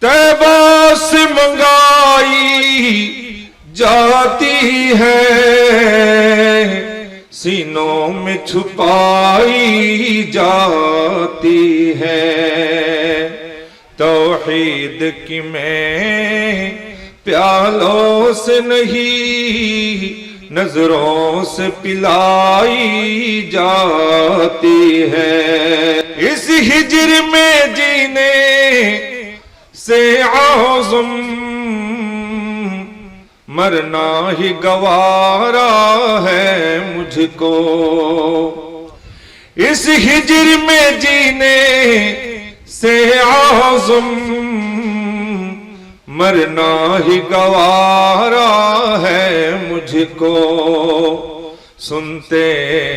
طیبہ سے منگائی جاتی ہے، سینوں میں چھپائی جاتی ہے، توحید کی میں پیالوں سے نہیں نظروں سے پلائی جاتی ہے، اس ہجر میں جینے سے اعظم مرنا ہی گوارا ہے مجھ کو، اس ہجر میں جینے سے اعظم مرنا ہی گوارا ہے مجھ کو، سنتے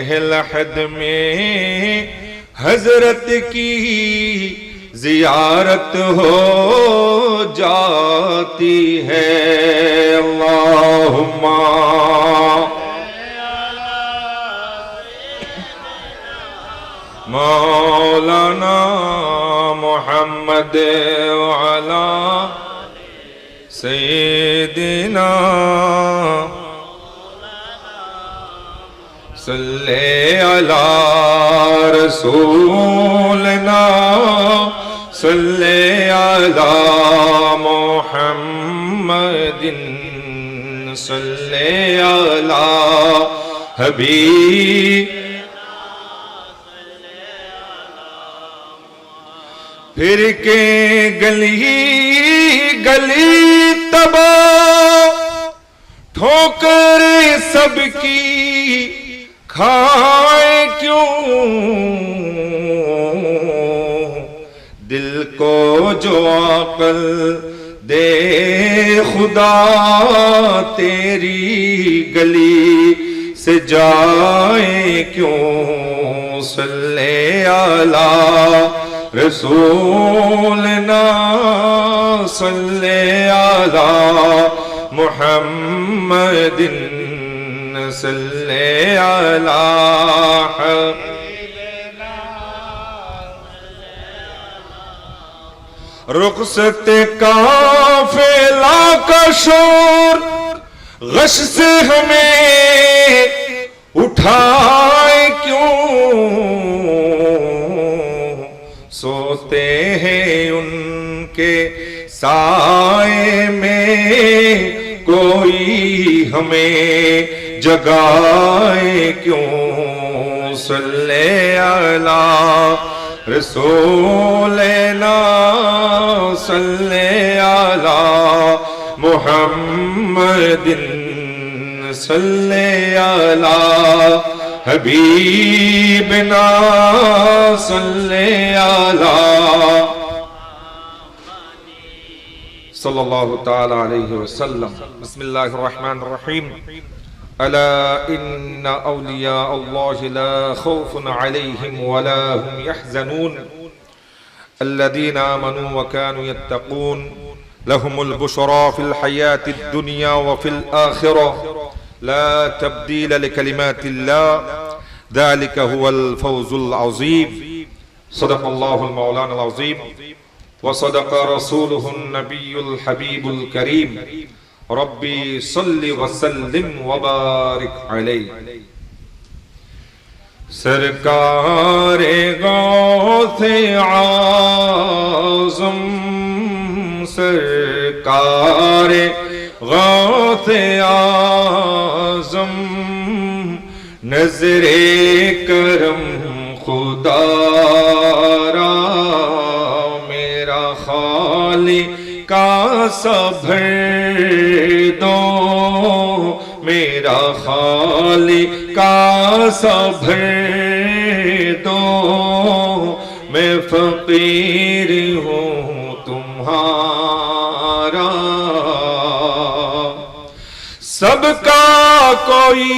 ہیں لحد میں حضرت کی زیارت ہو جاتی ہے، اللہم مولانا محمد وعلا سیدنا صلی علی رسولنا صلی علی محمد صلی علی حبیب، پھر کے گلی گلی تباہ ٹھوکر سب کی کھائے کیوں، دل کو جو عقل دے خدا تیری گلی سے جائے کیوں، صلی علی رسولنا صلی علی محمد صلی علی رخصت قافلہ کا شور غش سے ہمیں اٹھائے کیوں، سوتے ہیں ان کے سائے میں کوئی ہمیں جگائے کیوں، صلی علی رسولنا صلی علی محمد صلی علی حبیبنا صلی علی صلی اللہ تعالی علیہ وسلم۔ بسم اللہ الرحمن الرحیم۔ الا ان اولیاء اللہ لا خوف علیہم ولا هم يحزنون الذین آمنوا وكانوا يتقون لهم البشرى في الحياة الدنيا وفي الآخرة لا تبديل لكلمات الله ذلك هو الفوز العظيم۔ صدق الله المولانا العظيم وصدق رسوله النبي الحبيب الكريم، ربي صل وسلم وبارك عليه۔ سرکار غوث اعظم، سرکار غوث اعظم، نظر کرم خدا را میرا خالق کا بھر دو، میرا خالق کا بھر دو، میں فقیر ہوں تمہارا، سب کا کوئی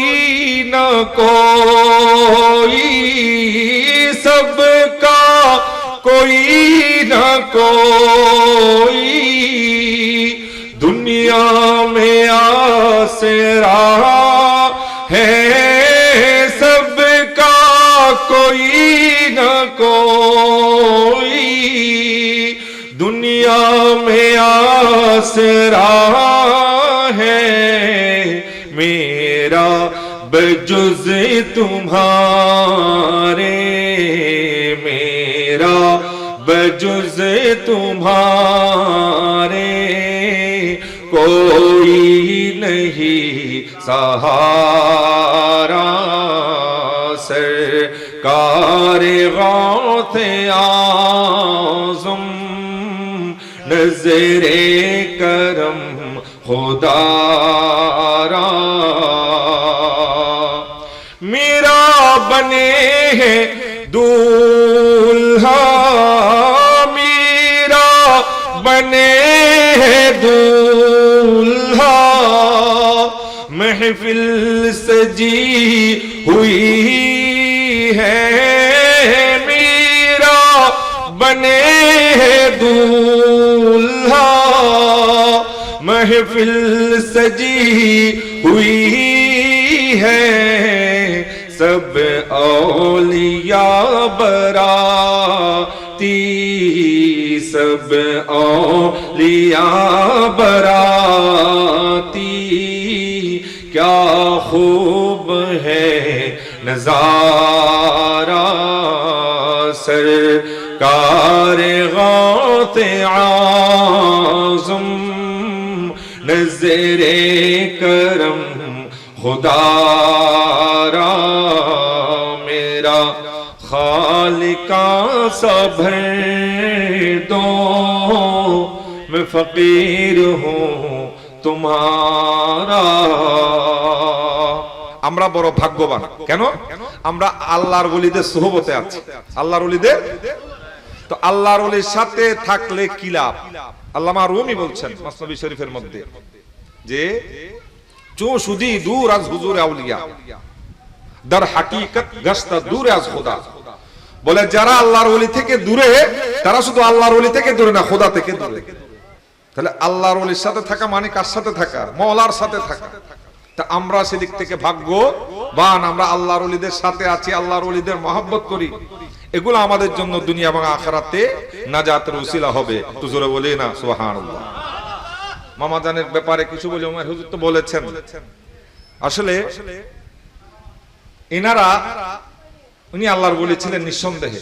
نہ کوئی، سب کا کوئی نہ کوئی، دنیا میں آسرا ہے، سب کا کوئی نہ کوئی، دنیا में आसरा है मेरा बजुज़ तुम्हारे, मेरा बजुज़ तुम्हारे कोई नहीं सहारा। सरकार गौथे आज़म नज़रे करम खुदारा। मेरा बने है दूल्हा, मेरा बने है दूल्हा, महफिल सजी हुई है। मेरा बने है दूल्हा, महफिल सजी हुई है। सब औलिया बराती, सब औलिया बराती, क्या खूब है नज़ारा। सरकार गौथे आज़म नज़रे करम खुदारा। मेरा खालिका सा भर दो, मैं फकीर हूँ तुम्हारा। আমরা বড় ভাগ্যবান। কেন? আমরা আল্লাহর ওলিদের সুহবতে আছি। আল্লাহর ওলিদের, তো আল্লাহর ওলির সাথে থাকলে কি লাভ? আল্লামা রুমি বলছেন মসনবী শরীফের মধ্যে যে जो शुदी दूर आज हुजूर আউলিয়া দর হাকিকত গস্ত দূর আজ খোদা। বলে যারা আল্লাহর ওলি থেকে দূরে, তারা শুধু আল্লাহর ওলি থেকে দূরে না, খোদা থেকে দূরে। তাহলে আল্লাহর ওলির সাথে থাকা মানে কার সাথে থাকা? মওলার সাথে থাকা। তা আমরা সেদিক থেকে ভাগ্যবান, আমরা আল্লাহর ওলিদের সাথে আছি, আল্লাহর ওলিদের মহব্বত করি। এগুলো আমাদের জন্য দুনিয়া এবং আখিরাতে নাজাতের উসিলা হবে। তো জোরে বলি না সুবহানাল্লাহ। মামা জানের ব্যাপারে কিছু বলি, ওমর হুজুর তো বলেছেন। আসলে এনারা, উনি আল্লাহর ওলি ছিলেন নিঃসন্দেহে।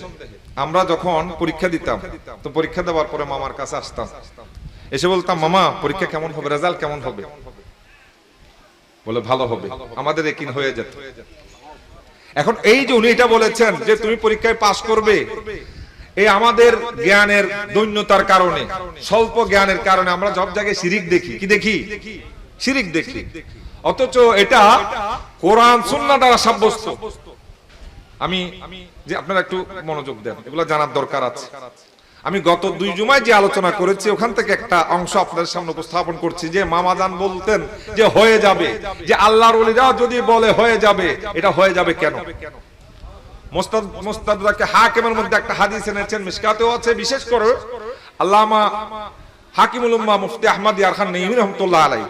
আমরা যখন পরীক্ষা দিতাম, তো পরীক্ষা দেওয়ার পরে মামার কাছে আসতাম, এসে বলতাম মামা পরীক্ষা কেমন হবে, রেজাল্ট কেমন হবে? বলে ভালো হবে। আমাদের ইয়াকিন হয়ে যেত। এখন এই যে উনি এটা বলেছেন যে তুমি পরীক্ষায় পাস করবে, এই আমাদের জ্ঞানের দৈন্যতার কারণে, স্বল্প জ্ঞানের কারণে আমরা সব জায়গায় শিরিক দেখি। কি দেখি? শিরিক দেখি। অথচ এটা কোরআন সুন্নাহ দ্বারা সাব্যস্ত। আমি যে আপনারা একটু মনোযোগ দেন, এগুলো জানার দরকার আছে। আমি গত 2 জুমায় যে আলোচনা করেছি ওখান থেকে একটা অংশ আপনাদের সামনে উপস্থাপন করছি। যে মামাজান বলতেন যে হয়ে যাবে, যে আল্লাহর ওলিরা যদি বলে হয়ে যাবে, এটা হয়ে যাবে কেন? মুস্তাদরাকে হাকিমের মধ্যে একটা হাদিস এনেছেন, মিশকাতেও আছে। বিশেষ করে আল্লামা হাকিমুল উম্মাহ মুফতি আহমদ ইয়ার খান নঈমী রাহমাতুল্লাহ আলাইহি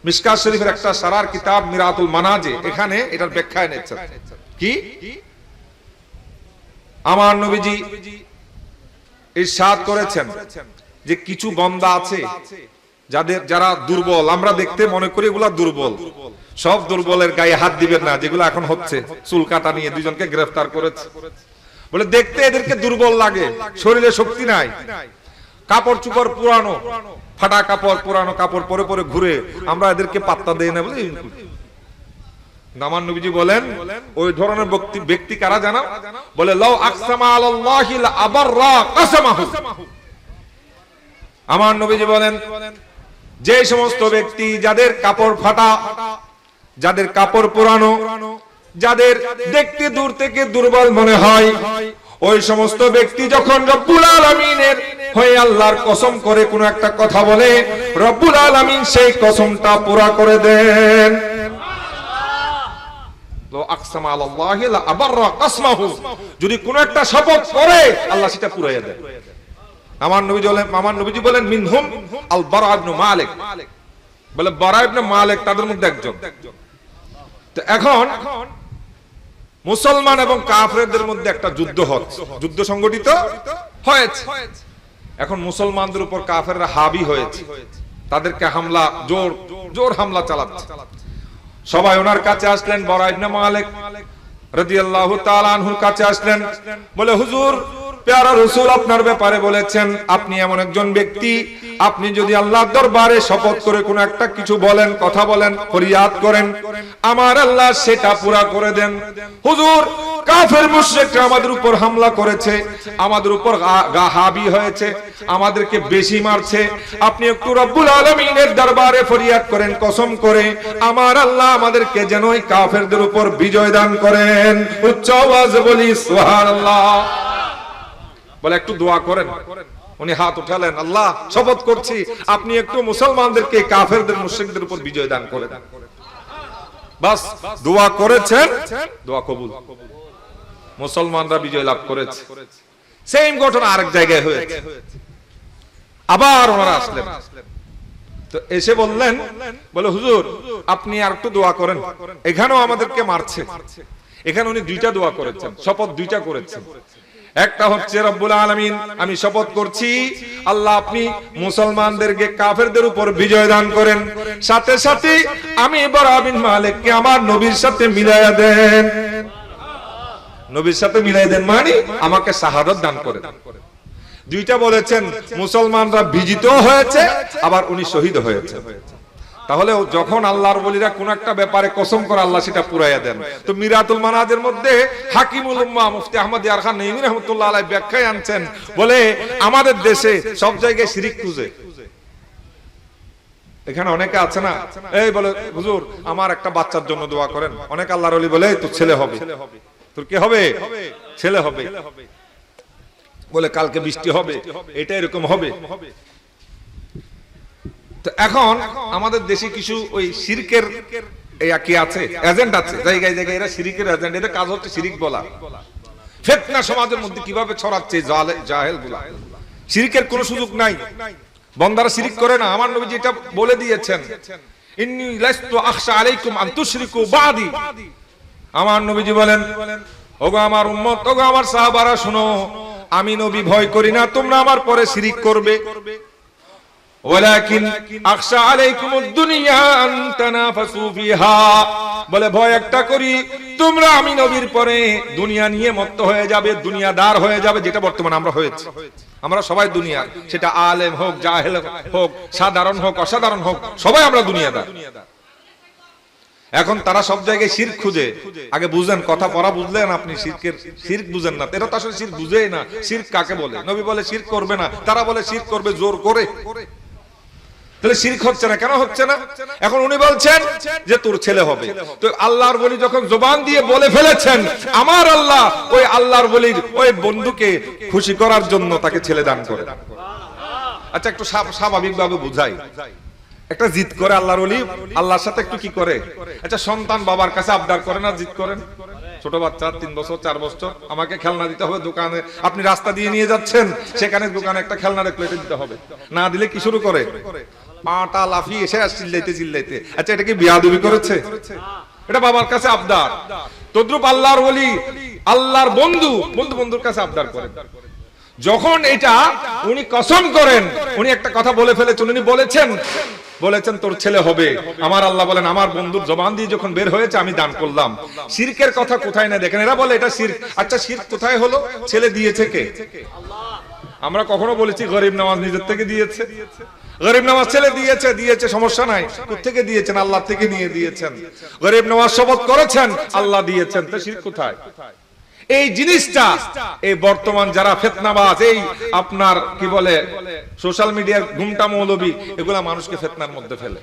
মিশকাত শরীফের একটা সারার কিতাব মিরাতুল মানাজে, এখানে এটার ব্যাখ্যা এনেছেন। কি? আমার নবীজি ইরশাদ করেছেন যে কিছু বান্দা আছে যারা দুর্বল, আমরা দেখতে মনে করি এগুলা দুর্বল। সব দুর্বলের গায়ে হাত দিবেন না, যেগুলো এখন হচ্ছে। চুল কাটা নিয়ে 2 জনকে গ্রেফতার করেছে। বলে দেখতে এদেরকে দুর্বল লাগে, শরীরে শক্তি নাই, কাপড় চুপড় পুরানো, ফাটা কাপড়, পুরানো কাপড় পরে পরে ঘুরে, আমরা এদেরকে পাত্তা দেই না। বলে আমার নবীজি বলেন ওই ধরনের ব্যক্তি কারা জানা? বলে লাউ আকসামা আলাল্লাহি লা আবাররা কাসামাহু। আমার নবীজি বলেন যে সমস্ত ব্যক্তি যাদের কাপড় ফাটা, যাদের কাপড় পুরানো, যাদের দেখতে দূর থেকে দুর্বল মনে হয়, ওই সমস্ত ব্যক্তি যখন রব্বুল আলামিনের হয়ে আল্লাহর কসম করে কোনো একটা কথা বলে, রব্বুল আলামিন সেই কসমটা পুরা করে দেন। যদি কোন একটা শপথ করে আল্লাহ সেটা পুরাইয়া দেন। আমার নবীজি বলেন মিনহুম আল বারা ইবনে মালিক। বলে বারা ইবনে মালিক তাদের মধ্যে একজন। তো এখন মুসলমান এবং কাফেরদের মধ্যে একটা যুদ্ধ হচ্ছে, যুদ্ধ সংগঠিত হয়েছে। এখন মুসলমানদের উপর কাফেররা হাবি হয়েছে, তাদেরকে হামলা জোর হামলা চালাচ্ছে। সবাই ওনার কাছে আসলেন, বরা ইবনে মালিক রাদিয়াল্লাহু তাআলা আনহুর কাছে আসলেন, বলে হুজুর প্যারা রাসূল আপনার ব্যাপারে বলেছেন আপনি এমন একজন ব্যক্তি, আপনি যদি আল্লাহর দরবারে শপথ করে কোন একটা কিছু বলেন, কথা বলেন, ফরিয়াদ করেন, আমার আল্লাহ সেটা পুরা করে দেন। হুজুর কাফের মুশরিকরা আমাদের উপর হামলা করেছে, আমাদের উপর হাবি হয়েছে, আমাদেরকে বেশি মারছে, আপনি একটু রব্বুল আলামিনের দরবারে ফরিয়াদ করেন, কসম করে আমার আল্লাহ আমাদেরকে যেন ওই কাফেরদের উপর বিজয় দান করেন। উচ্চ আওয়াজে বলি সুবহানাল্লাহ। বলে একটু দোয়া করেন। উনি হাত উঠালেন, আল্লাহ শপথ করছি আপনি একটু মুসলমানদেরকে কাফেরদের মুশরিকদের উপর বিজয় দান করেন। বাস দোয়া করেছেন, দোয়া কবুল, মুসলমানরা বিজয় লাভ করেছে। সেম ঘটনা আরেক জায়গায় হয়েছে। আবার ওনারা আসলেন, তো এসে বললেন, বলে হুজুর আপনি আর একটু দোয়া করেন, এখানেও আমাদেরকে মারছে। এখানে উনি দুইটা দোয়া করেছেন, শপথ দুইটা করেছেন। একটা হচ্ছে রব্বুল আলামিন আমি শপথ করছি আল্লাহ আপনি মুসলমানদেরকে কাফেরদের উপর বিজয় দান করেন, সাথে সাথে আমি বরা বিন মালিককে আমার নবীর সাথে মিলাইয়া দেন। নবীর সাথে মিলাই দেন মানে আমাকে শাহাদাত দান করেন। দুইটা বলেছেন, মুসলমানরা বিজিত হয়েছে, আবার উনি শহীদ হয়েছে। তাহলে যখন আল্লাহর ওলিরা কোন একটা ব্যাপারে কসম করে আল্লাহ সেটা পুরাইয়া দেন। তো মিরাতুল মানাজের মধ্যে হাকিমুল উম্মাহ মুফতি আহমদ ইয়ার খান নঈমী রাহমাতুল্লাহ আলাইহি ব্যাখ্যায় আনছেন, বলে আমাদের দেশে সব জায়গায় শিরিক খুঁজে। এখানে অনেকে আছে না, এই বলে হুজুর আমার একটা বাচ্চার জন্য দোয়া করেন। অনেক আল্লাহর ওলি বলে তোর ছেলে হবে, তোর কি হবে, ছেলে হবে, বলে কালকে বৃষ্টি হবে, এটা এরকম হবে। তো এখন আমাদের দেশে কিছু ওই শিরকের কি আছে, এজেন্ট আছে, জায়গায় জায়গায় এরা শিরকের এজেন্ট, এদের কাজ হচ্ছে শিরিক বলা। ফিতনা সমাজের মধ্যে কিভাবে ছড়াচ্ছে জাহেল গুলা। শিরকের কোনো সুযোগ নাই, বান্দারা শিরিক করে না। আমার নবী যেটা বলে দিয়েছেন, ইন্নী লাস্তু আখশা আলাইকুম আন তুশরিকু বাদি। আমার নবীজি বলেন, ওগো আমার উম্মত, ওগো আমার সাহাবারা শুনো, আমি নবী ভয় করি না তোমরা আমার পরে শিরিক করবে, ওয়ালাকিন আখশা আলাইকুমুদ দুনিয়া আন তানাফাসু ফিহা। বলে ভয় একটা করি তোমরা আমি নবীর পরে দুনিয়া নিয়ে মত্ত হয়ে যাবে, দুনিয়াদার হয়ে যাবে, যেটা বর্তমানে আমরা হয়েছে। আমরা সবাই দুনিয়া, সেটা আলেম হোক, জাহেল হোক, সাধারণ হোক, অসাধারণ হোক, সবাই আমরা দুনিয়াদার। এখন তারা সব জায়গায় শিরক খুঁজে। আগে বুঝেন, কথা পড়া বুঝলেন আপনি, শিরক বুঝেন না। এরা তো আসলে শিরক বুঝেই না, শিরক কাকে বলে। নবী বলে শিরক করবে না, তারা বলে শিরক করবে জোর করে। তাহলে শিরক হচ্ছে না, কেন হচ্ছে না? এখন উনি বলছেন যে তোর ছেলে হবে। তো আল্লাহর ওলি যখন জবান দিয়ে বলে ফেলেছেন, আমার আল্লাহ ওই আল্লাহর ওলির ওই বন্ধুকে খুশি করার জন্য তাকে ছেলে দান করে। আচ্ছা একটু স্বাভাবিকভাবে বুঝাই, একটা জিদ করে আল্লাহর ওলি আল্লাহর সাথে একটু কি করে? আচ্ছা সন্তান বাবার কাছে আবদার করে না, জিদ করেন? ছোট বাচ্চা 3 বছর 4 বছর, আমাকে খেলনা দিতে হবে দোকানে, আপনি রাস্তা দিয়ে নিয়ে যাচ্ছেন, সেখানে দোকানে একটা খেলনা রেখে দিতে হবে, না দিলে কি শুরু করে? পাটা লাফিয়ে এসে চিল্লাইতে চিল্লাইতে। আচ্ছা এটা কি বিয়াদবি করেছে? এটা বাবার কাছে আবদার। তদ্রুপ আল্লাহর ওলি আল্লাহর বন্ধুর কাছে আবদার করেন। যখন এটা উনি কসম করেন, উনি একটা কথা বলে ফেলেছেন, উনি বলেছেন তোর ছেলে হবে। আমার আল্লাহ বলেন আমার বন্ধুর জবান দিয়ে যখন বের হয়েছে আমি দান করলাম। শিরকের কথা কোথায় না দেখেন, এরা বলে এটা শিরক। আচ্ছা শিরক কোথায় হলো? ছেলে দিয়েছে কে? আমরা কখনো বলেছি গরিব নওয়াজ নিজের থেকে দিয়েছে? গরিব নওয়াজ ছেলে দিয়েছে, সমস্যা নাই। কোত্থেকে দিয়েছেন? আল্লাহ থেকে নিয়ে দিয়েছেন। গরিব নওয়াজ শপথ করেছেন, আল্লাহ দিয়েছেন, তো শিরক কোথায়? এই জিনিসটা এই বর্তমান যারা ফিতনাবাজ, এই আপনার কি বলে সোশ্যাল মিডিয়ার ঘুমটা মৌলবী, এগুলা মানুষকে ফিতনার মধ্যে ফেলে।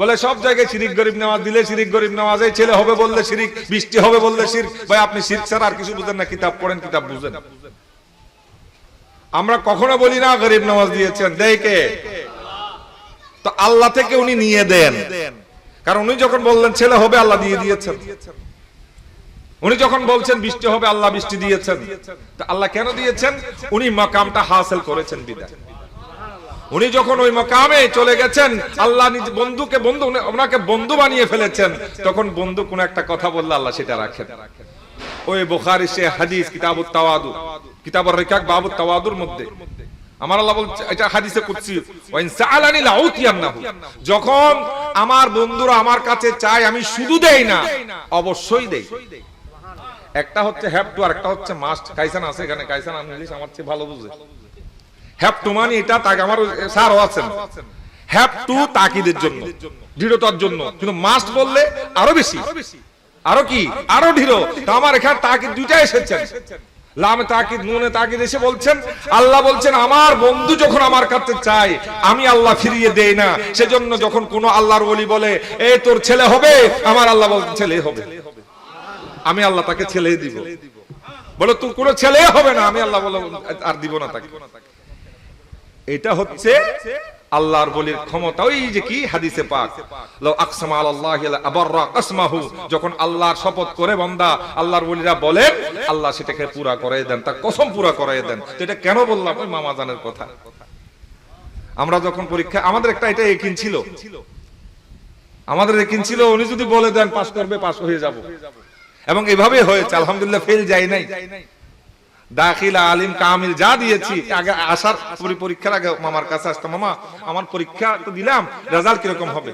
বলে সব জায়গায় শিরিক, গরিব নওয়াজ দিলে শিরিক, গরিব নওয়াজ এই ছেলে হবে বললে শিরিক, বৃষ্টি হবে বললে শিরক। ভাই আপনি শিরক ছাড়া আর কিছু বুঝেন না, কিতাব পড়েন, কিতাব বুঝেন। আমরা কখনো বলি না গরিব নওয়াজ দিয়েছেন, দেখে তো আল্লাহ থেকে উনি নিয়ে দেন। কারণ উনি যখন বললেন ছেলে হবে, আল্লাহ দিয়ে দিয়েছেন। উনি যখন বলছেন বৃষ্টি হবে, আল্লাহ বৃষ্টি দিয়েছেন। তা আল্লাহ কেন দিয়েছেন? উনি মাকামটা হাসিল করেছেন বিদায়। উনি যখন ওই মাকামে চলে গেছেন, আল্লাহ নিজ বন্ধুকে বন্ধু, ওনাকে বন্ধু বানিয়ে ফেলেছেন, তখন বন্ধু কোন একটা কথা বললে আল্লাহ সেটা রাখেন। ওই বুখারী সে হাদিস কিতাবুত তাওয়াদু, কিতাবুর রিকাক বাবুত তাওয়াদুর মধ্যে আমার আল্লাহ বলছে, এটা হাদিসে কুদসি, ওয়া ইন সাআলানি লাউতিয়ান্নাহু, যখন আমার বন্ধুরা আমার কাছে চায় আমি শুধু দেই না, অবশ্যই দেই। একটা হচ্ছে হ্যাভ টু আর একটা হচ্ছে মাস্ট। কাইসান আছে এখানে, কাইসান ইংলিশ আমার চেয়ে ভালো বুঝে। হ্যাভ টু মানে এটা তাকে, আমার স্যারও আছেন, হ্যাভ টু তাকিদের জন্য, দৃঢ়তার জন্য, কিন্তু মাস্ট বললে আরো বেশি, আরো কি, আরো দৃঢ়। তো আমার এখানে তাকিদ দুইটা এসেছেন, লামে তাকিদ নুনে তাকিদ এসে বলছেন, আল্লাহ বলছেন আমার বন্ধু যখন আমার কাছে চায় আমি আল্লাহ ফিরিয়ে দেই না। সেজন্য যখন কোন আল্লাহর ওলি বলে এই তোর ছেলে হবে, আমার আল্লাহ বলছেন ছেলে হবে, আমি আল্লাহ তাকে ছেলে দিব। বলে তোর কোনো ছেলে হবে না, আমি আল্লাহ বলে আর দিব না তাকে। এটা হচ্ছে আল্লাহর বলির ক্ষমতা। ওই যে কি হাদিসে পাক, লাউ আকসামা আলাল্লাহি লা আবাররা কসমাহু, যখন আল্লাহর শপথ করে বান্দা, আল্লাহর ওলিরা বলেন আল্লাহ সেটাকে পুরা করায় দেন, তার কসম পুরা করায় দেন। তো এটা কেন বললাম? ওই মামা জানের কথা। আমরা যখন পরীক্ষা, আমাদের একটা এটা ইয়াকিন ছিল, আমাদের ইয়াকিন ছিল উনি যদি বলে দেন পাস করবে, পাস হয়ে যাব। এবং এভাবে হয়েছে আলহামদুলিল্লাহ, ফেল যাই নাই। দাখিলা আলিম কামিল যা দিয়েছি, আগে আসার পরীক্ষার আগে মামার কাছে আসতাম, মামা আমার পরীক্ষা তো দিলাম, রেজাল্ট কিরকম হবে?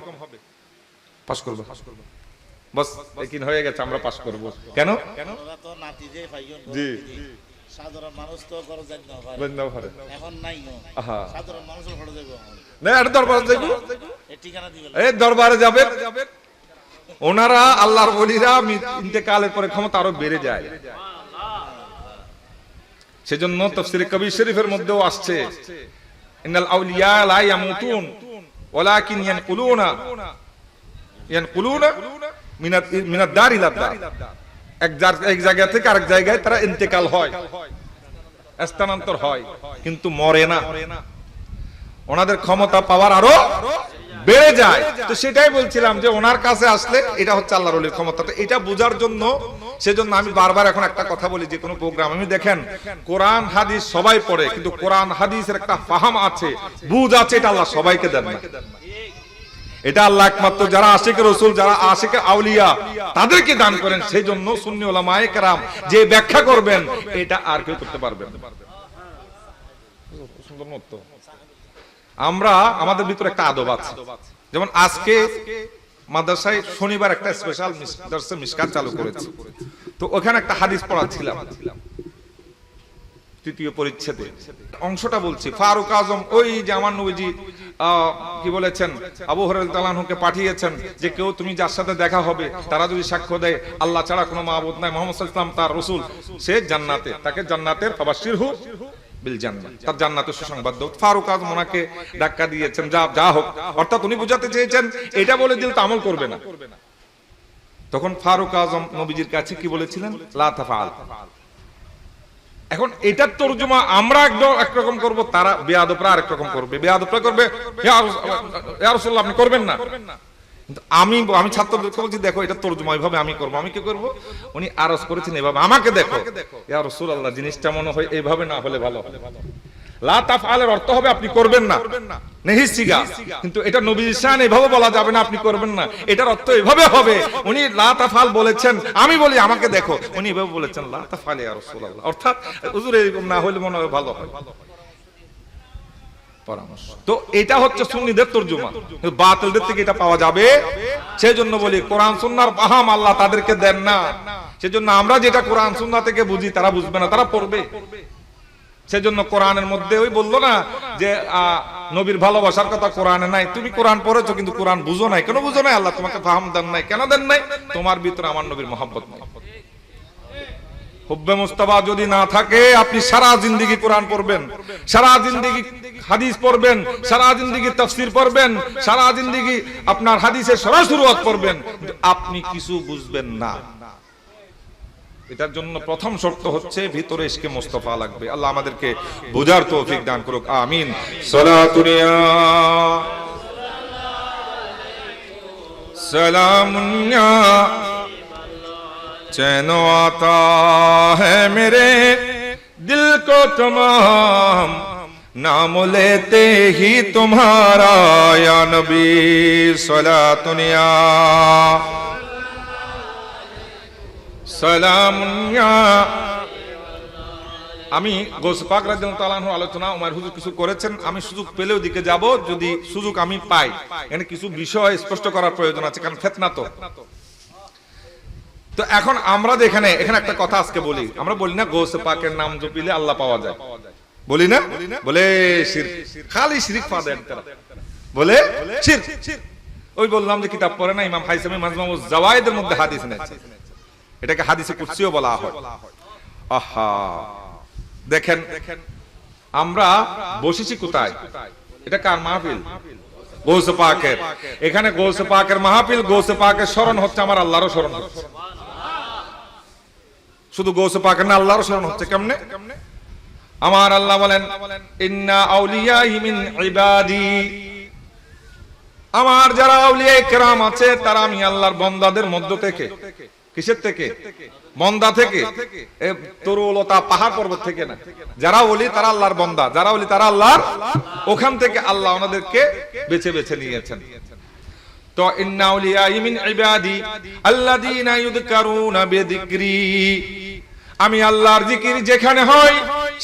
পাস করব, বাস একদিন হয়ে গেছে, আমরা পাস করব। কেন? জি, সাধারণ মানুষ তো করে যায় না পারে এখন নাই, সাধারণ মানুষ পড়ে যাবে না, আর দরবারে যাইবো, এই ঠিকানা দিবেন, এই দরবারে যাবে। ওনারা আল্লাহর ওলিরা ইন্তেকালের পরে ক্ষমতা আরো বেড়ে যায়। সেজন্য তাফসীরে কবির শরীফের মধ্যেও আসছে, ইন্নাল আউলিয়া লা ইয়ামুতুন ওয়ালাকিন ইয়ানকুলুনা মিনাদ দার ইলা দার, এক জায়গা থেকে আরেক জায়গায় তারা ইন্তেকাল হয়, স্থানান্তর হয়, কিন্তু মরে না। ওনাদের ক্ষমতা পাওয়ার আরো বেড়ে যায়। তো সেটাই বলছিলাম যে ওনার কাছে আসলে এটা হচ্ছে আল্লাহর ওলির ক্ষমতা। তো এটা বোঝার জন্য, সেজন্য আমি বারবার এখন একটা কথা বলি, যে কোনো প্রোগ্রাম আমি দেখেন কোরআন হাদিস সবাই পড়ে, কিন্তু কোরআন হাদিসের একটা ফাহাম আছে, বুঝ আছে, এটা আল্লাহ সবাইকে দেন না। এটা আল্লাহ একমাত্র যারা আশিকে রাসূল, যারা আশিকে আউলিয়া তাদেরকে দান করেন। সেই জন্য সুন্নি উলামায়ে কেরাম যে ব্যাখ্যা করবেন এটা আর কেউ করতে পারবেন না। সুন্দর মতো আমরা, আমাদের ভিতরে একটা আদব আছে। যেমন আজকে মাদ্রাসায় শনিবার একটা স্পেশাল দর্শে মিশকাত চালু করেছি, তো ওখানে একটা হাদিস পড়াচ্ছিলাম, তৃতীয় পরিচ্ছেদে অংশটা বলছি। ফারুক আজম, ওই যে আমার নবীজি কি বলেছেন, আবু হুরায়রা রাদিয়াল্লাহু আনহুকে পাঠিয়েছেন যে কেউ তুমি যার সাথে দেখা হবে তারা যদি সাক্ষ্য দেয় আল্লাহ ছাড়া কোনো মাবুদ নাই, মুহাম্মদ সাল্লাল্লাহু আলাইহি ওয়াসাল্লাম তার রাসূল, সে জান্নাতে, তাকে জান্নাতের ফাবাশশিরহু বিল জান্নাহ, তার জান্নাতের সুসংবাদ দাও। ফারুক আজম ওনাকে ধাক্কা দিয়েছেন, যা হোক, অর্থাৎ উনি বোঝাতে চেয়েছেন এটা বলে দিল তো আমল করবে না। তখন ফারুক আজম নবীজির কাছে কি বলেছিলেন? লা তাফআল। এখন এটার তরজমা আমরা একরকম করব, তারা বেয়াদবরা আরেক রকম করবে। বেয়াদবরা করবে ইয়া রাসূলুল্লাহ আপনি করবেন না, কিন্তু আমি ছাত্রদেরকে বলছি দেখো এটা তরজমা এইভাবে আমি করব। আমি কি করব? উনি আরজ করেছেন এভাবে, আমাকে দেখো ইয়া রাসূলুল্লাহ জিনিসটা মনে হয় এইভাবে না হলে ভালো হবে। লা তাফআলের অর্থ হবে আপনি করবেন না, নেহিসিগা, কিন্তু এটা নবীর শান এভাবে বলা যাবে না আপনি করবেন না, এটার অর্থ এভাবে হবে। উনি লা তাফআল বলেছেন, আমি বলি আমাকে দেখো, উনি এভাবে বলেছেন লা তাফআল ইয়া রাসূলুল্লাহ, অর্থাৎ হুজুর এরকম না হলে মনে হয় ভালো হয় পরামর্শ। তো এটা হচ্ছে সুন্নিদের তরজমা, বাতিলদের থেকে এটা পাওয়া যাবে। সেজন্য বলি কোরআন সুন্নাহর ফাহাম আল্লাহ তাদেরকে দেন না। সেজন্য আমরা যেটা কোরআন সুন্নাহ থেকে বুঝি তারা বুঝবে না, তারা পড়বে। সেজন্য কোরআনের মধ্যে ওই বললো না যে নবীর ভালোবাসার কথা কোরআনে নাই, তুমি কোরআন পড়েছো কিন্তু কোরআন বুঝো নাই। কেন বুঝো নাই? আল্লাহ তোমাকে ফাহাম দেন নাই। কেন দেন নাই? তোমার ভিতরে আমার নবীর মহব্বত নাই। হুব্বে মুস্তাফা যদি না থাকে, আপনি সারা জিন্দেগি কোরআন পড়বেন, সারা জিন্দেগি হাদিস পড়বেন, সারা জিন্দেগি তাফসীর পড়বেন, সারা জিন্দেগি আপনার হাদিসের সরাসরি অর্থ পড়বেন, আপনি কিছু বুঝবেন না। এটার জন্য প্রথম শর্ত হচ্ছে ভিতরে ইশকে মুস্তাফা লাগবে। আল্লাহ আমাদেরকে বোঝার তৌফিক দান করুক, আমিন। সালাতুনিয়া সালামুনিয়া चैन आता है मेरे दिल को तमाम, नाम लेते ही तुम्हारा या नबी सलातुनिया सलामुनिया। আমি গৌস পাক রাদিয়াল্লাহু তাআলা আনহু আলোচনা উমাইর হুজুর কিছু করেছেন, আমি সুযোগ পেলে ওদিকে যাব, যদি সুযোগ আমি পাই। এখানে কিছু বিষয় স্পষ্ট করার প্রয়োজন আছে, কারণ ফিতনা তো এখন আমরা এখানে একটা কথা আজকে বলি, আমরা বলি না গৌস পাকের নাম জপিলে আল্লাহ পাওয়া যায়, বলি না? বলে শিরক, খালি শিরক পা দেন তারা, বলে শিরক। ওই বললাম যে কিতাব পড়ে না ইমাম হাইসামি মাজমুউজ জাওয়ায়েদের মধ্যে হাদিস এনেছে, এটাকে হাদিসে কুদসিও বলা হয়। আহা, দেখেন আমরা বসেছি কোথায়? এটা কার মাহফিল? গৌস পাকের। এখানে গৌস পাকের মাহফিল, গৌস পাকের স্মরণ হচ্ছে, আমার আল্লাহরও স্মরণ হচ্ছে। শুধু গৌস পাকের না, আল্লাহরও স্মরণ হচ্ছে। কেমনে? আমার আল্লাহ বলেন ইন্না আউলিয়াহি মিন ইবাদি, আমার যারা আউলিয়া কেরাম আছে তারা আমি আল্লাহর বান্দাদের মধ্য থেকে। কিসের থেকে? বান্দা থেকে, তরুলতা পাহাড় পর্বত থেকে না। যারা ওলি তারা আল্লাহর বান্দা, যারা ওলি তারা আল্লাহর, ওখান থেকে আল্লাহ ওনাদেরকে বেছে বেছে নিয়েছেন। তো ইন্না আউলিয়াহি মিন ইবাদি আল্লাযীনা ইউযকারুনা বিযিকরি, আমি আল্লাহর জিকির যেখানে হয়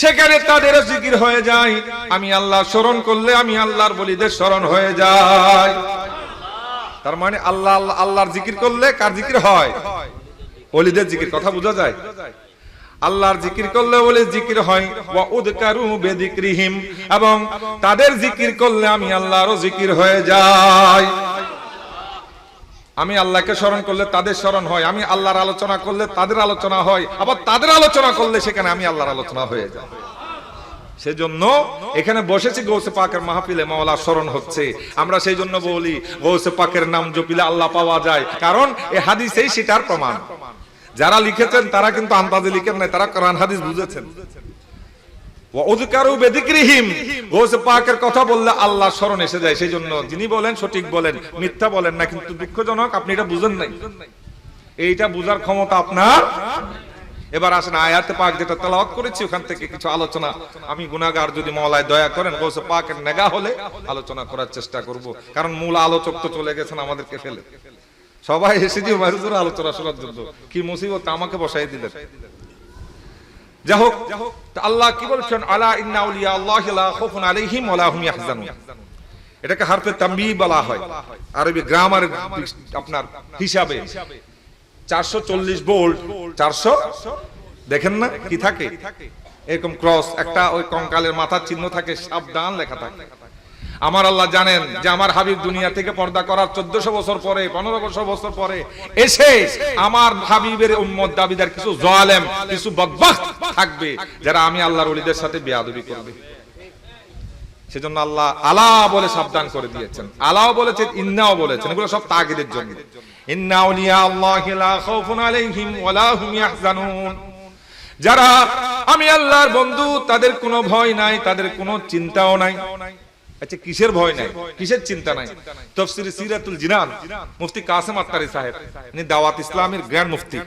সেখানে তাদের জিকির হয়ে যায়। আমি আল্লাহ স্মরণ করলে আমি আল্লাহর ওলিদের স্মরণ হয়ে যায়। তার মানে আল্লাহ আল্লাহর জিকির করলে কার জিকির হয়? ওলিদের জিকির। কথা বোঝা যায়? আল্লাহর জিকির করলে ওলির জিকির হয়। ওয়া উযকারু বিযিকরিহিম, এবং তাদের জিকির করলে আমি আল্লাহরও জিকির হয়ে যায়। আমি আল্লাহকে স্মরণ করলে তাদের স্মরণ হয়, আমি আল্লাহর আলোচনা করলে তাদের আলোচনা হয়, আবার তাদের আলোচনা করলে সেখানে আমি আল্লাহর আলোচনা হয়ে যায়। সেজন্য এখানে বসেছি গৌসে পাকের মাহফিলে, মাওলার স্মরণ হচ্ছে। আমরা সেই জন্য বলি গৌসে পাকের নাম জপিলে আল্লাহ পাওয়া যায়, কারণ এই হাদিসেই সেটার প্রমাণ। যারা লিখেছেন তারা কিন্তু আন্দাজে লিখেন নাই, তারা কোরআন হাদিস বুঝেছেন। ওয়া উযকারু বিযিকরিহিম, গৌসে পাকের কথা বললে আল্লাহ স্মরণ এসে যায়। সেই জন্য যিনি বলেন সঠিক বলেন, মিথ্যা বলেন না। কিন্তু দুঃখজনক আপনি এটা বুঝেন নাই, এইটা বুঝার ক্ষমতা আপনার। এবার আসেন আয়াতে পাক যেটা তেলাওয়াত করেছি ওখান থেকে কিছু আলোচনা। আমি গুনাহগার, যদি মাওলায় দয়া করেন গৌসে পাকের নেগা হলে আলোচনা করার চেষ্টা করব, কারণ মূল আলোচক তো চলে গেছেন আমাদেরকে ফেলে। সবাই এসেছি মারুজুর আলোচনা শোনার জন্য, কি মুসিবত আমাকে বসাই দিলেন। যাই হোক, আল্লাহ কি বলছেন? আলা ইন্না আউলিয়া আল্লাহি লা খাউফুন আলাইহিম ওয়া লা হুম ইয়াহজানুন। এটাকে হারফে তামবিহ বলা হয় আরবি গ্রামার আপনার হিসাবে। 440 বোল্ট, 400 দেখেন না কি থাকে, এরকম ক্রস একটা, ওই কঙ্কালের মাথার চিহ্ন থাকে, সাবধান লেখা থাকে। আমার আল্লাহ জানেন যে আমার হাবিব দুনিয়া থেকে পর্দা করার 1400 বছর পরে, 1500 বছর পরে এসে আমার হাবিবের উম্মত দাবিদার কিছু জালেম, কিছু বদবখত থাকবে যারা আমি আল্লাহর ওলিদের সাথে বেয়াদবি করবে। সেজন্য আল্লাহ আলা বলে সাবধান করে দিয়েছেন, আলাও বলেছেন, ইন্নাও বলেছেন। এগুলো সব তাগিদের জন্য। ইন্না আউলিয়া আল্লাহি লা খাউফুন আলাইহিম ওয়া লা হুম ইয়াহজানুন, যারা আমি আল্লাহর বন্ধু তাদের কোনো ভয় নাই, তাদের কোনো চিন্তাও নাই। আচ্ছা, কিসের ভয় নাই, কিসের চিন্তা নাই? তাফসীরে সিরাতুল জিনান মুফতি কাসেম আত্তারি সাহেব, ইনি দাওয়াত ইসলামের গ্র্যান্ড মুফতি,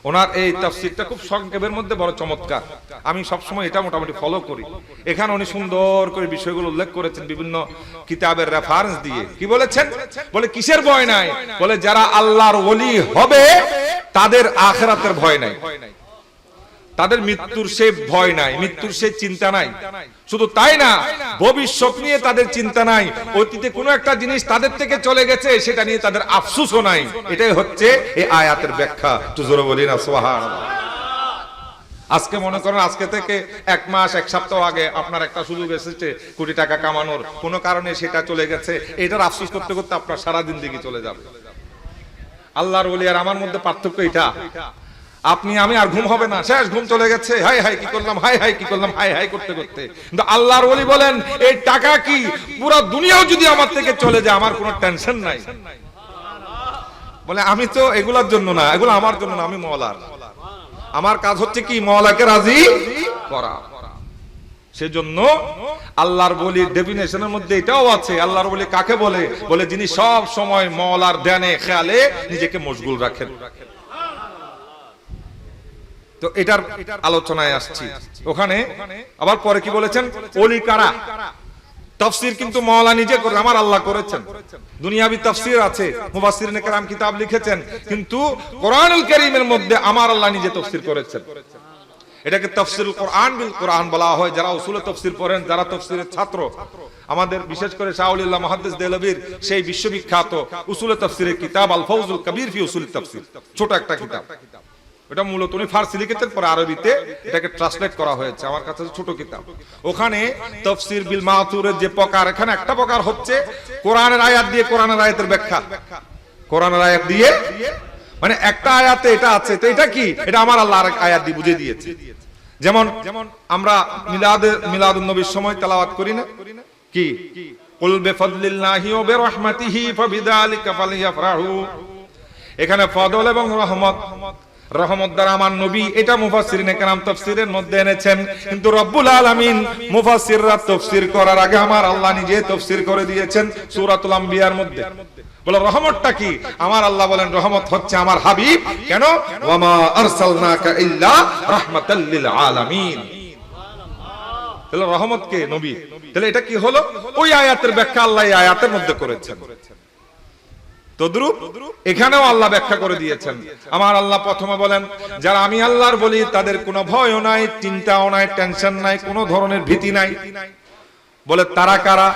ওনার এই তাফসীরটা খুব সংক্ষেপের মধ্যে বড় চমৎকার। আমি সবসময় এটা মোটামুটি ফলো করি। এখানে উনি সুন্দর করে বিষয়গুলো উল্লেখ করেছেন বিভিন্ন কিতাবের রেফারেন্স দিয়ে। কি বলেছেন? বলে কিসের ভয় নাই? বলে যারা আল্লাহর ওলি হবে তাদের আখিরাতের ভয় নাই, তাদের মৃত্যুর সে ভয় নাই, মৃত্যুর সে চিন্তা নাই। শুধু তাই না, ভবিষ্যৎ নিয়ে তাদের চিন্তা নাই, অতীতে কোনো একটা জিনিস তাদের থেকে চলে গেছে সেটা নিয়ে তাদের আফসোসও নাই। এটাই হচ্ছে এই আয়াতের ব্যাখ্যা। তো জোরে বলি না সুবহানাল্লাহ। আজকে মনে করেন আজকে থেকে 1 মাস 1 সপ্তাহ আগে আপনার একটা সুযোগ এসেছে কোটি টাকা কামানোর, কোনো কারণে সেটা চলে গেছে, এটার আফসোস করতে করতে আপনার সারা জিন্দেগি চলে যাবে। আল্লাহর ওলি আর আমার মধ্যে পার্থক্য এটা। আপনি আমি আর ঘুম হবে না, শেষ, ঘুম চলে গেছে, হাই হাই কি করলাম, হাই হাই কি করলাম, হাই হাই করতে করতে। কিন্তু আল্লাহর ওলি বলেন এই টাকা কি পুরো দুনিয়াও যদি আমার থেকে চলে যায় আমার কোনো টেনশন নাই। বলে আমি তো এগুলোর জন্য না, এগুলো আমার জন্য না, আমি মওলার। আমার কাজ হচ্ছে কি মওলাকে রাজি করা। সেজন্য আল্লাহর ওলির ডেফিনেশনের মধ্যে এটাও আছে। আল্লাহর ওলি কাকে বলে? বলে যিনি সব সময় মওলার ধ্যানে খেয়ালে নিজেকে মশগুল রাখেন। তো এটার আলোচনায় আসছি। ওখানে আবার পরে কি বলেছেন? ওলি কারা? তাফসীর কিন্তু মাওলা নিজে করে, আমার আল্লাহ করেছেন। দুনিয়াবি তাফসীর আছে, মুফাসসিরিনে কেরাম কিতাব লিখেছেন, কিন্তু কোরআনুল কারীমের মধ্যে আমার আল্লাহ নিজে তাফসীর করেছেন। এটাকে তাফসীরুল কোরআন বিল কোরআন বলা হয়। যারা উসুলে তাফসীর পড়েন, যারা তাফসীরের ছাত্র, আমাদের বিশেষ করে শাহ ওলিউল্লাহ মুহাদ্দিস দেহলভীর সেই বিশ্ববিখ্যাত উসুলে তাফসীরের কিতাব আল ফাউজুল কবির ফি উসুল তাফসীর, ছোট একটা কিতাব। এটা মূলত উনি ফারসি লিখেছেন, পরে আরবিতে এটাকে ট্রান্সলেট করা হয়েছে। আমার কাছে ছোট কিতাব। ওখানে তাফসীর বিল মাতুরের যে প্রকার, এখানে একটা প্রকার হচ্ছে কোরআনের আয়াত দিয়ে কোরআনের আয়াতের ব্যাখ্যা। কোরআনের আয়াত দিয়ে, মানে একটা আয়াতে এটা আছে, তো এটা কি, এটা আমার আল্লাহ আরেক আয়াত দিয়ে বুঝিয়ে দিয়েছে। যেমন আমরা মিলাদুন নবীর সময় তেলাওয়াত করি না, কি কুল বিফাদলিল্লাহি ওয়া বিরহমাতিহি ফাবিযালিকা ফালইফরাহু। এখানে ফদল এবং রহমত দ্বারা আমার নবী, এটা মুফাসসিরিনে কেরাম তাফসীরের মধ্যে এনেছেন। কিন্তু রব্বুল আলামিন মুফাসসিররা তাফসীর করার আগে আমার আল্লাহ নিজে তাফসীর করে দিয়েছেন সূরাতুল আম্বিয়ার মধ্যে। বলে রহমতটা কি? আমার আল্লাহ বলেন রহমত হচ্ছে আমার হাবিব। কেন? ওয়ামা আরসালনাকা ইল্লা রাহমাতাল লিল আলামিন। তাহলে রহমত কে? নবী। তাহলে এটা কি হলো? ওই আয়াতের ব্যাখ্যা আল্লাহ এই আয়াতের মধ্যে করেছেন। তদ্রূপ এখানেও আল্লাহ ব্যাখ্যা করে দিয়েছেন। আমার আল্লাহ প্রথমে বলেন, যারা আমি আল্লাহর বলি তাদের কোনো ভয়ও নাই, চিন্তাও নাই, টেনশন নাই, কোনো ধরনের ভীতি নাই। বলে তারা কারা?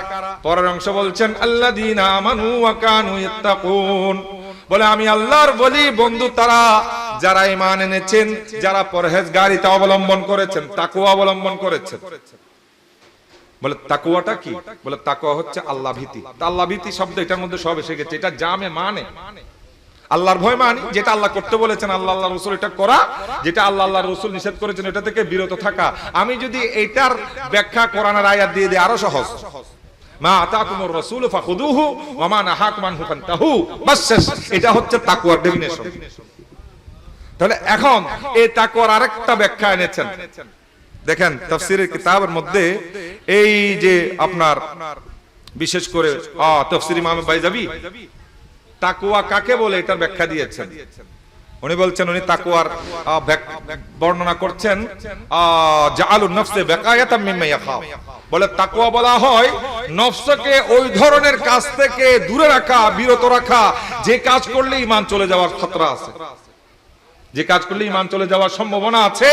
পরের অংশ বলছেন আল্লাযীনা আমানু ওয়া কানু ইয়াত্তাকুন। বলে আমি আল্লাহর বলি বন্ধু তারা যারা ঈমান এনেছেন, যারা পরহেজগারিতা অবলম্বন করেছেন, তাকওয়া অবলম্বন করেছেন। বলে তাকওয়াটা কি? বলে তাকওয়া হচ্ছে আল্লাহ ভীতি। আল্লাহ ভীতি শব্দ এটার মধ্যে সব এসে গেছে। এটা জামে মানে আল্লাহর ভয় মানি, যেটা আল্লাহ করতে বলেছেন, আল্লাহ আল্লাহর রাসূল এটা করা, যেটা আল্লাহ আল্লাহর রাসূল নিষেধ করেছেন এটা থেকে বিরত থাকা। আমি যদি এটার ব্যাখ্যা কোরআনের আয়াত দিয়ে দিই আরো সহজ, মা আতাকুমুর রাসূলু ফাখুযুহু ওয়া মা নাহাকুম আনহু ফান্তাহু, বাস শেষ। এটা হচ্ছে তাকওয়ার ডেফিনিশন। তাহলে এখন এই তাকওয়ার আরেকটা ব্যাখ্যা এনেছেন। দেখেন তাফসীরের কিতাবের মধ্যে এই যে আপনার বিশেষ করে তাফসীর ইমাম বাইজাবি তাকওয়া কাকে বলে এটার ব্যাখ্যা দিয়েছেন। উনি বলছেন, উনি তাকওয়ার বর্ণনা করছেন জাআলুন নাফসে বাকায়াতাম মিম্মা ইয়াখাফ। বলে তাকওয়া বলা হয় নফসকে ওই ধরনের কাজ থেকে দূরে রাখা, বিরত রাখা যে কাজ করলে ঈমান চলে যাওয়ার খতরা আছে, যে কাজ করলে ঈমান চলে যাওয়ার সম্ভাবনা আছে,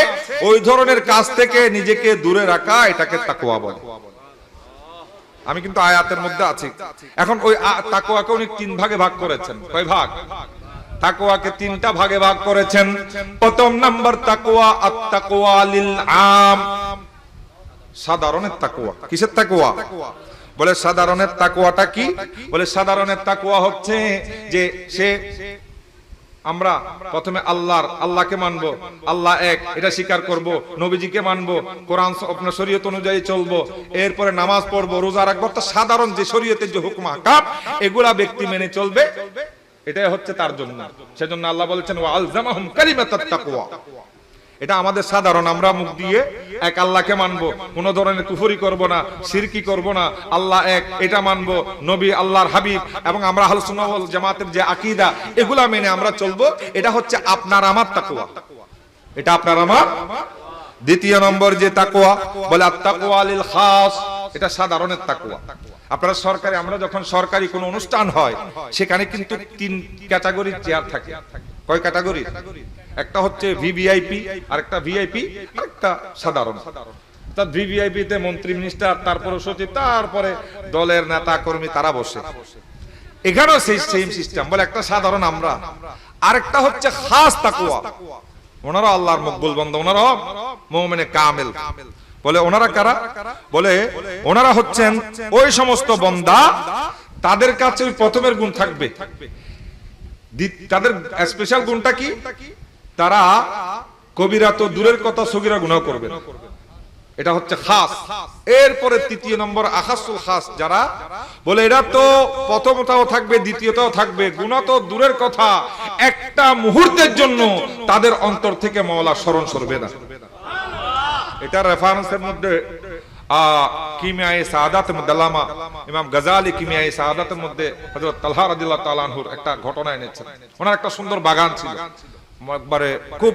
ওই ধরনের কাজ থেকে নিজেকে দূরে রাখা, এটাকে তাকওয়া বলে। আমি কিন্তু আয়াতের মধ্যে আছি। এখন ওই তাকওয়াকে উনি তিন ভাগে ভাগ করেছেন। কয় ভাগ? তাকওয়াকে তিনটা ভাগে ভাগ করেছেন। প্রথম নাম্বার তাকওয়া আত-তাকওয়া লিল আম, সাধারণের তাকওয়া। কিসের তাকওয়া? বলে সাধারণের তাকওয়াটা কি? বলে সাধারণের তাকওয়া হচ্ছে যে সে আমরা প্রথমে আল্লাহকে মানবো, আল্লাহ এক এটা স্বীকার করব, নবীজিকে মানবো, কোরআন আপনার শরীয়ত অনুযায়ী চলবো, এরপরে নামাজ পড়বো, রোজা রাখবো। তো সাধারণ যে শরীয়তের যে হুকুম আহকাম এগুলা ব্যক্তি মেনে চলবে, এটাই হচ্ছে তার জন্য। সেজন্য আল্লাহ বলেছেন ওয়া আলজামাহুম কালিমাতাত তাকওয়া। এটা আমাদের সাধারণ, আমরা মুখ দিয়ে এক আল্লাহকে মানবো, কোন ধরনের কুফরি করব না, শিরকি করব না, আল্লাহ এক এটা মানবো, নবী আল্লাহর হাবিব, এবং আমরা আহলুস সুন্নাহ ওয়াল জামাতের যে আকীদা এগুলা মেনে আমরা চলবো। এটা হচ্ছে আপনার আমার তাকওয়া, এটা আপনার আমার। দ্বিতীয় নম্বর যে তাকওয়া, বলে আত-তাকওয়া লিল খাস, এটা সাধারণের তাকওয়া। আপনারা সরকারি, আমরা যখন সরকারি কোনো অনুষ্ঠান হয় সেখানে কিন্তু তিন ক্যাটাগরির চেয়ার থাকে। কয় ক্যাটাগরি? একটা হচ্ছে ভিভিআইপি, আরেকটা ভিআইপি, আরেকটা সাধারণ। অর্থাৎ ভিভিআইপি তে মন্ত্রী, মিনিস্টার, তারপরে সচিব, তারপরে দলের নেতা কর্মী তারা বসে। এখানেও সেই সেম সিস্টেম। বলে একটা সাধারণ আমরা, আরেকটা হচ্ছে খাস তাকওয়া। ওনারা আল্লাহর মকবুল বান্দা, ওনারা মুমিনে কামেল। বলে ওনারা কারা? বলে ওনারা হচ্ছেন ওই সমস্ত বান্দা তাদের কাছে ওই প্রথমের গুণ থাকবে। তাদের স্পেশাল গুণটা কি? তারা কবিরা তো দূরের কথা, সগীরা গুনাহ করবে, এটা হচ্ছে খাস। এরপরে তৃতীয় নম্বর আখাসুল খাস, যারা বলে এরা তো প্রথমটাও থাকবে, দ্বিতীয়টাও থাকবে, গুনাহ তো দূরের কথা, একটা মুহূর্তের জন্য তাদের অন্তর থেকে মাওলা স্মরণ করবে না। এটা রেফারেন্সের মধ্যে কিমিয়ায়ে সাআদাতের মধ্যে আল্লামা ইমাম গাজালি কিমিয়ায়ে সাআদাতের মধ্যে হযরত তালহা রাদিয়াল্লাহু তাআলা আনহুর একটা ঘটনা এনেছেন। ওনার একটা সুন্দর বাগান ছিল, একবারে খুব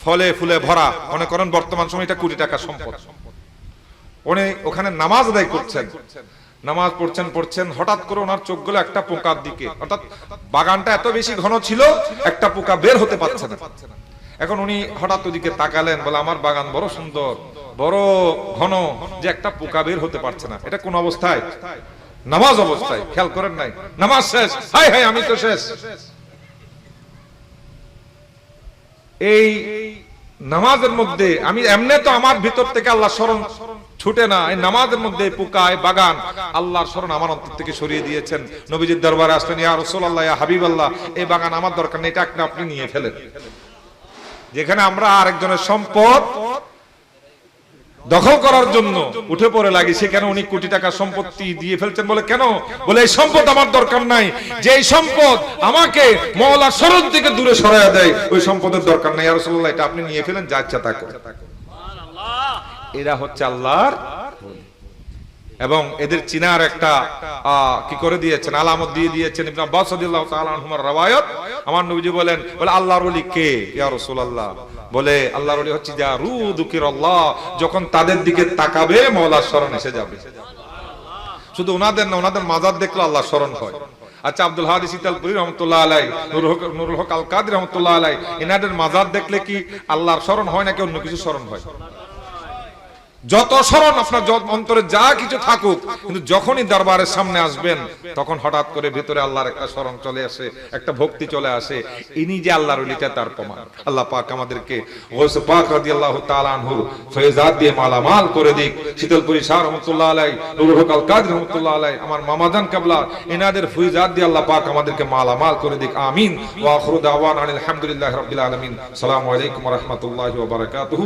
ফলে ফুলে ভরা। মনে করেন বর্তমান সময় এটা কোটি টাকার সম্পদ। উনি ওখানে নামাজ আদায় করছেন, নামাজ পড়ছেন, হঠাৎ করে ওনার চোখ গেল একটা পোকার দিকে। অর্থাৎ বাগানটা এত বেশি ঘন ছিল, একটা পোকা বের হতে পারছে না। এখন উনি হঠাৎ ওদিকে তাকালেন, বলে আমার বাগান বড় সুন্দর, বড় ঘন, যে একটা পোকা বের হতে পারছে না। এটা কোন অবস্থায়? নামাজ অবস্থায়। খেয়াল করেন নাই? নামাজ শেষ, হাই হাই আমি তো শেষ। এই নামাজের মধ্যে আমি এমনি তো আমার ভিতর থেকে আল্লাহ স্মরণ ছুটে না, এই নামাজের মধ্যে পোকায় বাগান আল্লাহর স্মরণ আমার অন্তর থেকে সরিয়ে দিয়েছেন। নবীজির দরবারে আসলেন, ইয়া রাসূলুল্লাহ, ইয়া হাবিবাল্লাহ, এই বাগান আমার দরকার নেই, এটা আপনি নিয়ে ফেলেন। যেখানে আমরা আরেকজনের সম্পদ দখল করার জন্য উঠে পড়ে লাগি, সেখানে উনি কোটি টাকা সম্পত্তি দিয়ে ফেলছেন। বলে কেন? বলে এই সম্পদ আমার দরকার নাই, যে এই সম্পদ আমাকে মওলার স্মরণ থেকে দূরে সরাইয়া দেয়, ওই সম্পদের দরকার নাই। ইয়া রাসূলুল্লাহ, এটা আপনি নিয়ে ফেলেন, যা ইচ্ছা তা করেন। এরা হচ্ছে আল্লাহর, এবং এদের চিনার একটা কি করে দিয়েছেন, আলামত দিয়ে দিয়েছেন। ইবনে আব্বাস রাদিয়াল্লাহু তাআলা আনহুমার রওয়ায়াত, আমার নবীজি বলেন, বলে আল্লাহর ওলি কে ইয়া রাসূলুল্লাহ? বলে আল্লাহর ওলি হচ্ছে যারু যুকিরাল্লাহ, যখন তাদের দিকে তাকাবে মওলার স্মরণ এসে যাবে। শুধু ওনাদের না, ওনাদের মাজার দেখলে আল্লাহর স্মরণ হয়। আচ্ছা, আব্দুল হাদি সিতালপুরি রহমতুল্লাহ আলাই, নুরুল হক আল কাদরি রহমতুল্লাহ আলাই, এনাদের মাজার দেখলে কি আল্লাহর স্মরণ হয় নাকি অন্য কিছু স্মরণ হয়? যত স্মরণ আপনার অন্তরে যা কিছু থাকুক, কিন্তু যখনই দরবারের সামনে আসবেন তখন হঠাৎ করে ভিতরে আল্লাহর একটা স্মরণ চলে আসে, একটা ভক্তি চলে আসে। ইনি যে আল্লাহর ওলিটা তার প্রমাণ। আল্লাহ পাক আমাদেরকে গৌস পাক রাদিয়াল্লাহু তাআলা আনহু ফয়জাত দিয়ে মালামাল করে দিক। শীতলপুরি শাহ রহমাতুল্লাহ আলাই, নুরুল হক আল কাদরি রহমাতুল্লাহ আলাই, আমার মামাজান কিবলা, এনাদের ফয়জাত দিয়ে আল্লাহ পাক আমাদেরকে মালামাল করে দিক। আমিন। ওয়া আখিরু দাওয়ানা আলহামদুলিল্লাহি রাব্বিল আলামিন। আসসালামু আলাইকুম ওয়া রাহমাতুল্লাহি ওয়া বারাকাতুহু।